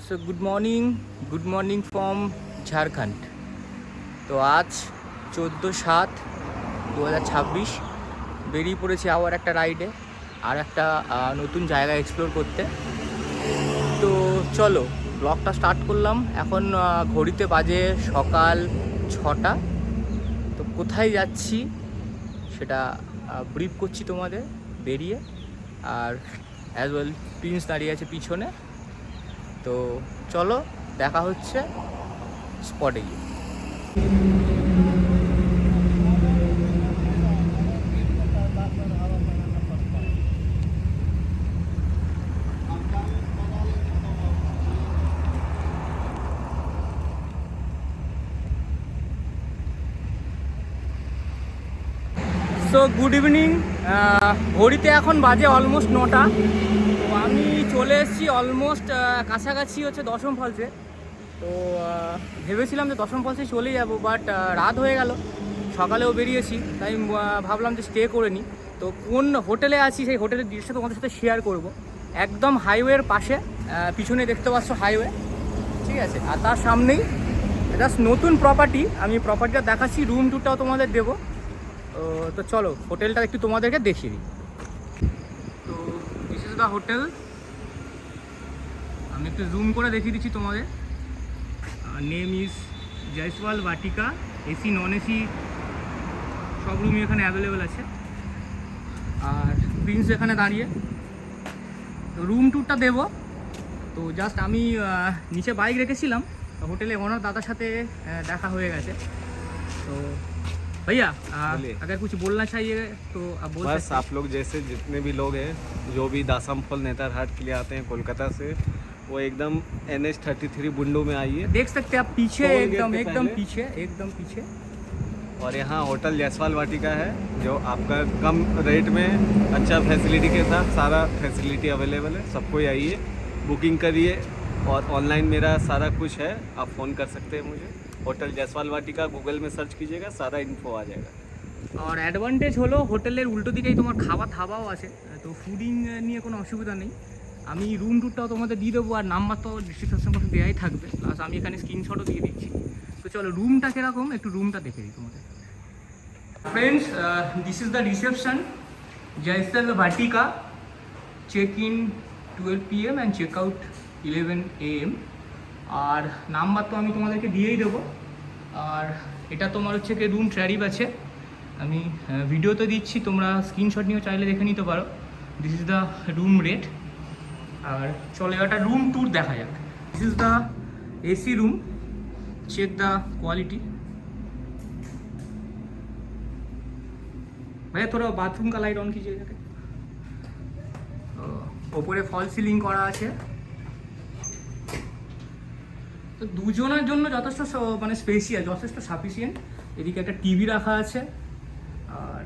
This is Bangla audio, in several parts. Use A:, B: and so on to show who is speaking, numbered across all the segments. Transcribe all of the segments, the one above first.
A: So good morning from Jharkhand. তো আজ 14/7/2026 বেরিয়ে পড়েছি আবার একটা রাইডে, আর একটা নতুন জায়গা এক্সপ্লোর করতে। তো চলো ব্লগটা স্টার্ট করলাম। এখন ঘড়িতে বাজে সকাল 6টা। তো কোথায় যাচ্ছি সেটা ব্রিফ করছি তোমাদের বেরিয়ে। আর অ্যাজ ওয়েল প্রিন্স দাঁড়িয়ে আছে পিছনে। তো চলো দেখা হচ্ছে স্পটে গিয়ে। So good evening. ঘড়িতে এখন বাজে অলমোস্ট 9টা। তো আমি চলে এসেছি অলমোস্ট কাছাকাছি হচ্ছে দশম ফলসে। তো ভেবেছিলাম যে দশম ফলসে চলে যাব, বাট রাত হয়ে গেল, সকালেও বেরিয়েছি, তাই ভাবলাম যে স্টে করে নিই। তো কোন হোটেলে আছি সেই হোটেলের দৃশ্য তোমাদের সাথে শেয়ার করব। একদম হাইওয়ের পাশে, পিছনে দেখতে পাচ্ছ হাইওয়ে, ঠিক আছে। আর তার সামনেই জাস্ট নতুন প্রপার্টি, আমি প্রপার্টিটা দেখাচ্ছি, রুম টুরটাও তোমাদের দেবো। তো চলো হোটেলটা একটু তোমাদেরকে দেখিয়ে দিই। তো দিস ইজ দ্য হোটেল। আমি একটু জুম করে দেখিয়ে দিচ্ছি তোমাদের। Name is Jaiswal Vatika. AC non AC সব রুমই এখানে অ্যাভেলেবেল আছে। আর প্রিন্স এখানে দাঁড়িয়ে, তো রুম ট্যুরটা দেবো। তো জাস্ট আমি নিচে বাইক রেখেছিলাম, হোটেলে ওনার দাদার সাথে দেখা হয়ে গেছে। তো भैया अगर कुछ बोलना चाहिए तो आप बोल
B: बस
A: सकते हैं।
B: आप लोग जैसे जितने भी लोग हैं जो भी दासम फल नेतरहाट के लिए आते हैं कोलकाता से, वो एकदम NH33 बुंडू में आइए।
A: देख सकते हैं आप पीछे,
B: टोल गेट
A: एकदम
B: के
A: एकदम
B: पहले।
A: पीछे, एकदम पीछे।
B: और यहाँ होटल जयसवाल वाटिका है, जो आपका कम रेट में अच्छा फैसिलिटी के साथ सारा फैसिलिटी अवेलेबल है। सबको आइए, बुकिंग करिए, और ऑनलाइन मेरा सारा कुछ है, आप फ़ोन कर सकते हैं मुझे। होटल जयसवाल वाटिका गूगल में सर्च कीजिएगा, सारा इन्फो आ जाएगा।
A: আর অ্যাডভান্টেজ হলো হোটেলের উল্টো দিকেই তোমার খাওয়া থাবাও আছে, তো ফুডিং নিয়ে কোনো অসুবিধা নেই। আমি রুম টুরটাও তোমাদের দিয়ে দেবো, আর নাম্বার তো ডিসক্রিপশন বক্সে দেওয়াই থাকবে, প্লাস আমি এখানে স্ক্রিনশটও দিয়ে দিচ্ছি। তো চলো রুমটা কীরকম একটু রুমটা দেখে দিই তোমাদের। Friends, this is the reception, Jaiswal Vatika. Check in 12 PM and check out 11 AM। আর নাম্বার তো আমি তোমাদেরকে দিয়েই দেবো। আর এটা তোমার হচ্ছে কি রুম ট্যারিফ আছে, আমি ভিডিওতে দিচ্ছি, তোমরা স্ক্রিনশট নিয়েও চাইলে দেখে নিতে পারো। This is the room rate. আর চলো একটা রুম ট্যুর দেখা যাক। This is the AC room, check the quality. भैया थोड़ा बाथरूम का लाइट ऑन कीजिए जाके। ওপরে ফল সিলিং করা আছে। তো দুজনের জন্য যথেষ্ট মানে স্পেসিয়াস, যথেষ্ট সাফিসিয়েন্ট। এদিকে একটা টিভি রাখা আছে, আর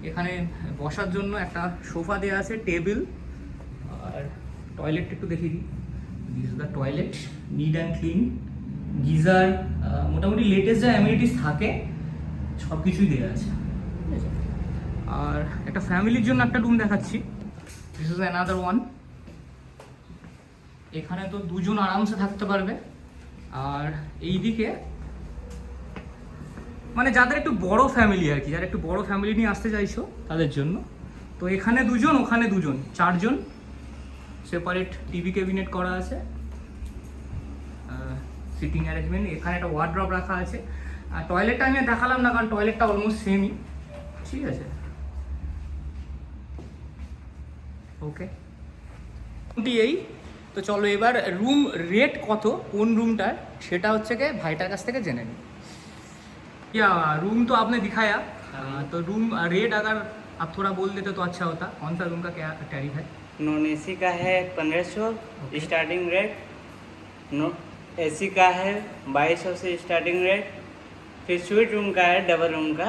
A: এখানে বসার জন্য একটা সোফা দেওয়া আছে, টেবিল। আর টয়লেটটা একটু দেখিয়ে দিই। This is the toilet, neat and clean. Geyser, মোটামুটি লেটেস্ট যা অ্যামিনিটিস থাকে সব কিছুই দেওয়া আছে, ঠিক আছে। আর একটা ফ্যামিলির জন্য একটা রুম দেখাচ্ছি। This is another one. এখানে তো দুজন আরামসে থাকতে পারবে। আর এইদিকে মানে যাদের একটু বড় ফ্যামিলি আর কি, যারা একটু বড় ফ্যামিলি নিয়ে আসতে চাইছো তাদের জন্য, তো এখানে দুজন, ওখানে দুজন, 4 জন। সেপারেট টিভি ক্যাবিনেট করা আছে, সিটিং অ্যারেঞ্জমেন্ট। এখানে একটা ওয়ার্ড্রপ রাখা আছে। আর টয়লেটটা আমি দেখালাম না, কারণ টয়লেটটা অলমোস্ট সেমই, ঠিক আছে। ওকে, এই তো চলো এবার রুম রেট কত কোন রুমটার সেটা হচ্ছে কি ভাইটার কাছ থেকে জেনে নিই। या रूम तो आपने दिखाया, तो रूम रेट अगर आप थोड़ा बोल देते तो अच्छा होता। कौन सा रूम का क्या टैरिफ है?
C: नॉन AC का है 1500 स्टार्टिंग रेट। नो AC का है 2200 से स्टार्टिंग रेट। फिर स्वीट रूम का है डबल रूम का,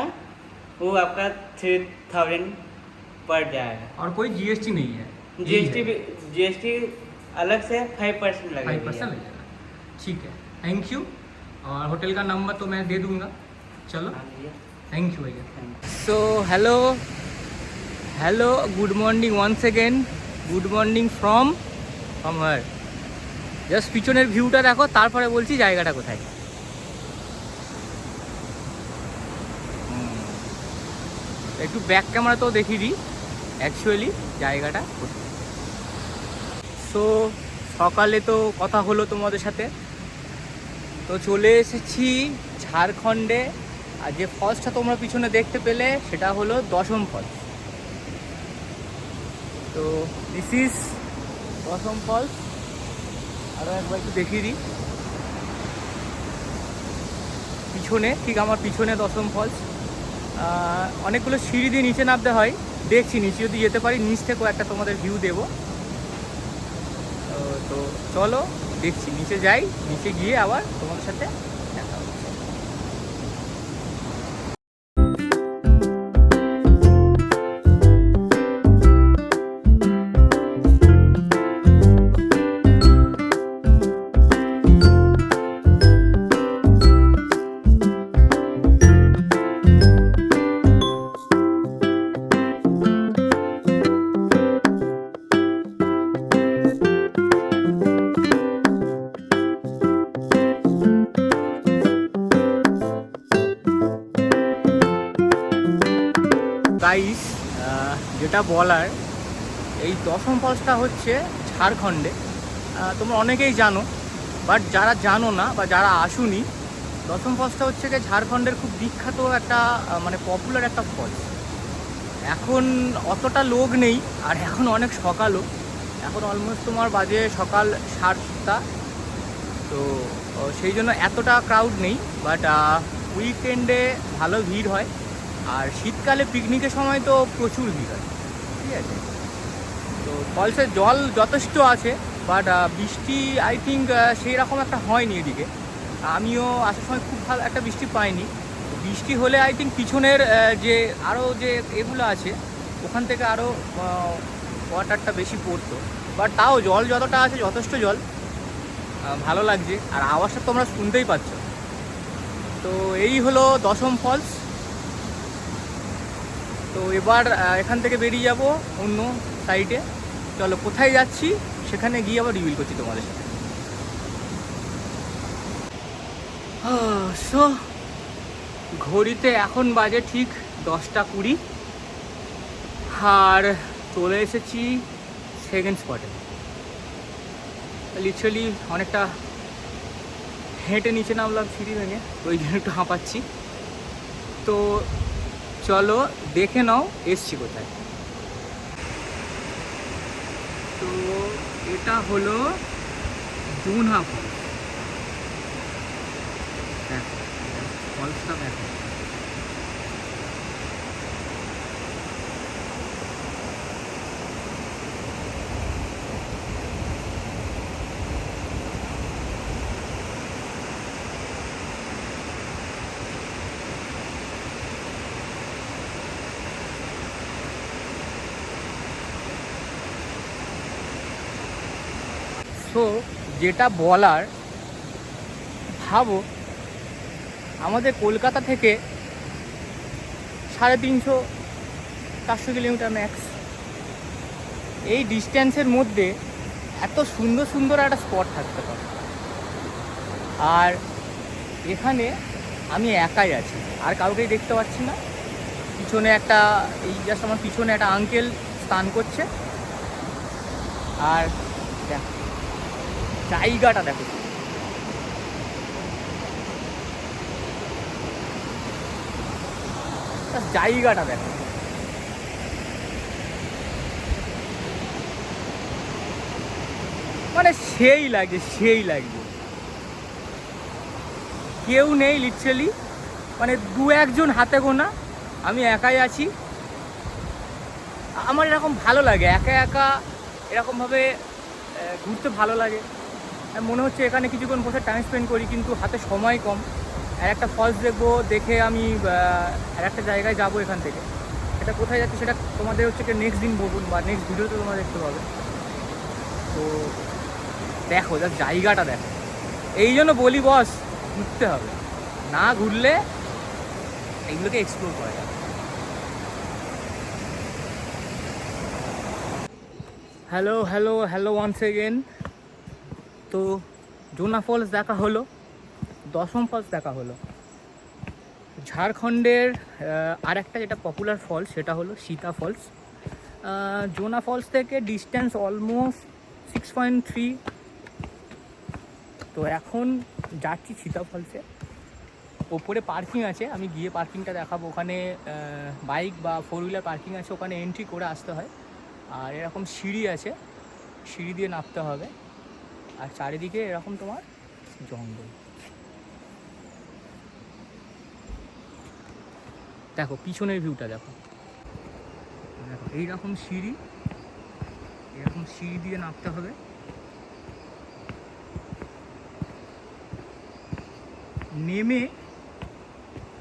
C: वो आपका 3000 पड़ जाएगा।
A: और कोई GST नहीं है?
C: GST अलग से 5% लगेगा।
A: 5% लगेगा, ठीक है। Thank you. और होटल का नंबर तो मैं दे दूंगा। चलो, थैंक यू भैया। So hello good morning once again. Good morning from here just পিছনের ভিউটা দেখো, তারপরে বলছি জায়গাটা কোথায়। একটু ব্যাক ক্যামেরাতেও দেখিয়ে দিই অ্যাকচুয়ালি জায়গাটা কোথায়। সো সকালে তো কথা হলো তোমাদের সাথে, তো চলে এসেছি ঝাড়খণ্ডে। আর যে ফলসটা তোমরা পিছনে দেখতে পেলে সেটা হলো দশম ফলস। তো দিস ইজ দশম ফলস। আরও একবার একটু দেখিয়ে দিই, পিছনে ঠিক আমার পিছনে দশম ফলস। অনেকগুলো সিঁড়ি দিয়ে নিচে নামতে হয়, দেখছি নিচে যদি যেতে পারি নিচ থেকেও একটা তোমাদের ভিউ দেবো। তো চলো দেখছি, নিচে যাই, নিচে গিয়ে আবার তোমাদের সাথে দেখা হচ্ছে। গাইস, যেটা বলার, এই দশম ফলসটা হচ্ছে ঝাড়খণ্ডে। তোমরা অনেকেই জানো, বাট যারা জানো না বা যারা আসুনি, দশম ফলসটা হচ্ছে গিয়ে ঝাড়খণ্ডের খুব বিখ্যাত একটা মানে পপুলার একটা ফলস। এখন অতটা লোক নেই, আর এখন অনেক সকালও, এখন অলমোস্ট তোমার বাজে সকাল 7টা। তো সেই জন্য এতটা ক্রাউড নেই, বাট উইকেন্ডে ভালো ভিড় হয়। আর শীতকালে পিকনিকের সময় তো প্রচুর ভিড় হয়, ঠিক আছে। তো ফলসের জল যথেষ্ট আছে, বাট বৃষ্টি আই থিঙ্ক সেই রকম একটা হয়নি এদিকে। আমিও আসার সময় খুব ভালো একটা বৃষ্টি পাইনি। বৃষ্টি হলে আই থিঙ্ক পিছনের যে আরও যে এগুলো আছে ওখান থেকে আরও ওয়াটারটা বেশি পড়তো, বাট তাও জল যতটা আছে যথেষ্ট জল, ভালো লাগছে। আর আওয়াজটা তোমরা শুনতেই পাচ্ছ। তো এই হলো দশম ফলস। তো এবার এখান থেকে বেরিয়ে যাব অন্য সাইডে। চলো কোথায় যাচ্ছি সেখানে গিয়ে আবার রিভিল করছি তোমাদের সাথে। সো ঘড়িতে এখন বাজে ঠিক 10টা 20, আর চলে এসেছি সেকেন্ড স্পটে। লিটারালি অনেকটা হেঁটে নিচে নামলাম সিঁড়ি ভেঙে, ওই জন্য একটু হাঁপাচ্ছি। তো চলো দেখে নাও এসছি কোথায়। তো এটা হলো জুনহা ফলস। দেখো ফলসটা দেখো। তো যেটা বলার, ভাবো আমাদের কলকাতা থেকে 350-400 কিলোমিটার ম্যাক্স, এই ডিস্ট্যান্সের মধ্যে এত সুন্দর সুন্দর একটা স্পট থাকতে পারে। আর এখানে আমি একাই আছি, আর কাউকেই দেখতে পাচ্ছি না। পিছনে একটা, এই জাস্ট আমার পিছনে একটা আঙ্কেল স্নান করছে। আর দেখো জায়গাটা দেখো, জায়গাটা দেখো। মানে সেই লাগছে, সেই লাগছে। কেউ নেই লিটারালি, মানে 2-1 জন হাতে গোনা, আমি একাই আছি। আমার এরকম ভালো লাগে, একা একা এরকমভাবে ঘুরতে ভালো লাগে। মনে হচ্ছে এখানে কিছুক্ষণ বসে টাইম স্পেন্ড করি, কিন্তু হাতে সময় কম। আর একটা ফলস দেখবো, দেখে আমি আর একটা জায়গায় যাবো এখান থেকে। সেটা কোথায় যাচ্ছে সেটা তোমাদের হচ্ছে কি নেক্সট দিন বলুন, বা নেক্সট ভিডিওতে তোমরা দেখতে পাবে। তো দেখো জাস্ট জায়গাটা দেখো। এই জন্য বলি বস, ঘুরতে হবে, না ঘুরলে এইগুলোকে এক্সপ্লোর করা যাবে। Hello hello hello once again. তো জোনা ফলস দেখা হলো, দশম ফলস দেখা হলো। ঝাড়খণ্ডের আর একটা যেটা পপুলার ফলস সেটা হলো সীতা ফলস। জোনা ফলস থেকে ডিস্টেন্স অলমোস্ট 6.3। তো এখন যাচ্ছি সীতা ফলসে। ওপরে পার্কিং আছে, আমি গিয়ে পার্কিংটা দেখাবো। ওখানে বাইক বা 4 হুইলার পার্কিং আছে, ওখানে এন্ট্রি করে আসতে হয়। আর এরকম সিঁড়ি আছে, সিঁড়ি দিয়ে নামতে হবে। আর চারিদিকে এরকম তোমার জঙ্গল। দেখো পিছনের ভিউটা দেখো, দেখো এইরকম সিঁড়ি, এরকম সিঁড়ি দিয়ে নামতে হবে। নেমে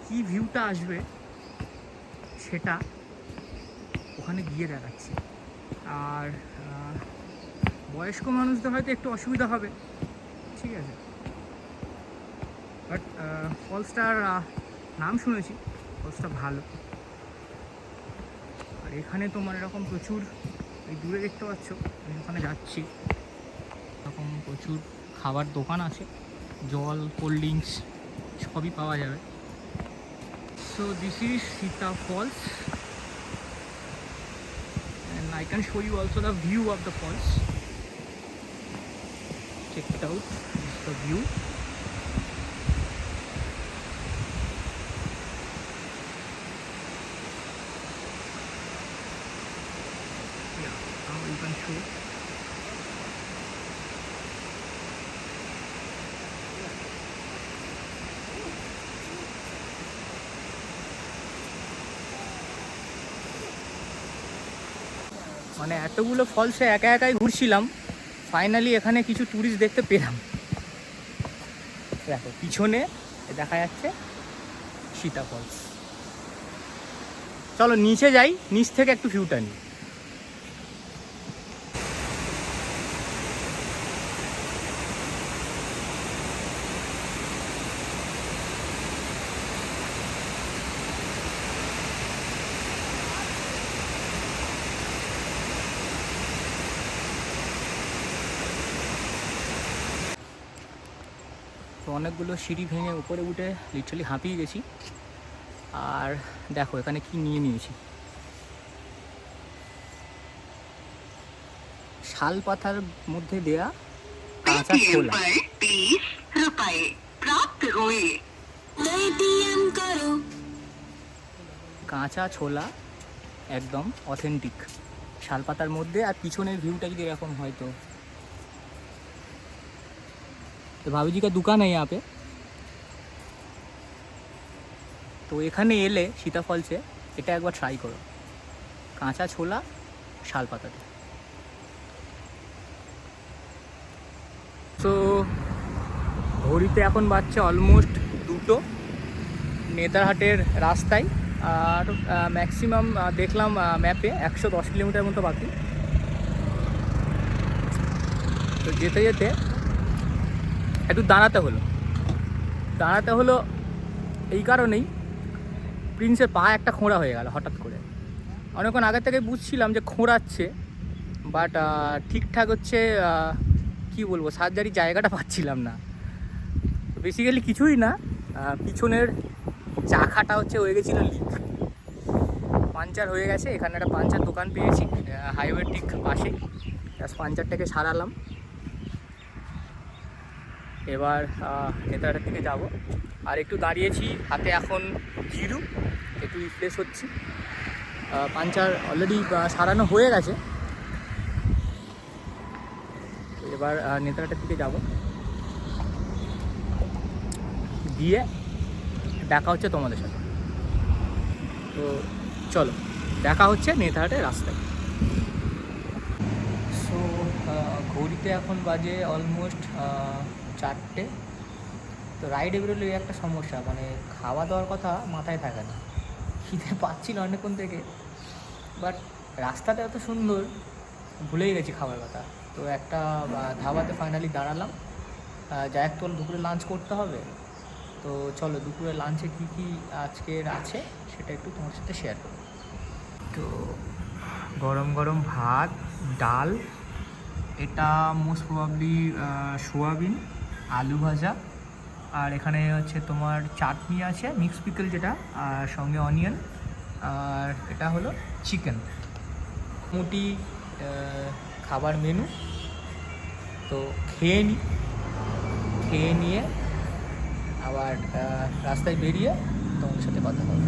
A: কি ভিউটা আসবে সেটা ওখানে গিয়ে দেখাচ্ছি। আর বয়স্ক মানুষদের হয়তো একটু অসুবিধা হবে, ঠিক আছে, বাট ফলসটার নাম শুনেছি, ফলসটা ভালো। আর এখানে তোমার এরকম প্রচুর, এই দূরে দেখতে পাচ্ছ আমি ওখানে যাচ্ছি, এরকম প্রচুর খাবার দোকান আছে, জল, কোল্ড ড্রিঙ্কস সবই পাওয়া যাবে। So this is Sita Falls and I can show you also the view of the falls. Check it out, this is the view. Yeah, now you can show. মানে এতগুলো ফলসে একা একাই ঘুরছিলাম, ফাইনালি এখানে কিছু ট্যুরিস্ট দেখতে পেলাম। দেখো পিছনে দেখা যাচ্ছে সীতা ফলস। চলো নিচে যাই, নিচ থেকে একটু ভিউটা নিই। তো অনেকগুলো সিঁড়ি ভেঙে উপরে উঠে লিটারালি হাঁপিয়ে গেছি। আর দেখো এখানে কি নিয়ে নিয়েছি, শাল পাতার মধ্যে দেয়া কাঁচা ছোলা। কাঁচা ছোলা একদম অথেন্টিক, শাল পাতার মধ্যে। আর পিছনের ভিউটা যদি এরকম হয় তো भाभी जी का दुकान है यहाँ पे। তো এখানে এলে সীতা ফলসে এটা একবার ট্রাই করো, কাঁচা ছোলা শাল পাতাতে। তো ঘড়িতে এখন বাজছে অলমোস্ট 2টো, নেতারহাটের রাস্তায়। আর ম্যাক্সিমাম দেখলাম ম্যাপে 110 কিলোমিটার মতো বাকি। তো যেতে যেতে একটু দাঁড়াতে হলো এই কারণেই, প্রিন্সের পা একটা খোঁড়া হয়ে গেল হঠাৎ করে। অনেকক্ষণ আগের থেকে বুঝছিলাম যে খোঁড়াচ্ছে, বাট ঠিকঠাক হচ্ছে কি বলবো, সার্জারির জায়গাটা পাচ্ছিলাম না। বেসিক্যালি কিছুই না, পিছনের চাকাটা হচ্ছে হয়ে গেছিলো লিক, পাঞ্চার হয়ে গেছে। এখানে একটা পাঞ্চার দোকান পেয়েছি হাইওয়ে ঠিক পাশেই, জাস্ট পাঞ্চারটাকে সারালাম। এবার নেতারহাটের দিকে যাব। আর একটু দাঁড়িয়েছি, হাতে এখন জিরু, একটু রিফ্রেশ হচ্ছি। পাঞ্চার অলরেডি সারানো হয়ে গেছে। এবার নেতারহাটের দিকে যাব, গিয়ে দেখা হচ্ছে তোমাদের সাথে। তো চলো দেখা হচ্ছে নেতারহাটের রাস্তায়। সো ঘড়িতে এখন বাজে অলমোস্ট 4টে। তো রাইডে বেরোলে একটা সমস্যা, মানে খাওয়া দাওয়ার কথা মাথায় থাকে না, খিদে পাচ্ছিল অনেকক্ষণ থেকে, বাট রাস্তাটা এত সুন্দর ভুলেই গেছি খাবার কথা। তো একটা ধাবাতে ফাইনালি দাঁড়ালাম, যা এক তো দুপুরে লাঞ্চ করতে হবে। তো চলো দুপুরে লাঞ্চে কী কী আজকের আছে সেটা একটু তোমার সাথে শেয়ার করব। তো গরম গরম ভাত, ডাল, এটা মোস্ট প্রবাবলি সোয়াবিন, আলু ভাজা, আর এখানে হচ্ছে তোমার চাটনি আছে, মিক্স পিকল যেটা, আর সঙ্গে অনিয়ন, আর এটা হলো চিকেন। মোটামুটি খাবার মেনু। তো খেয়ে নিয়ে আবার রাস্তায় বেরিয়ে তোমাদের সাথে কথা হবে।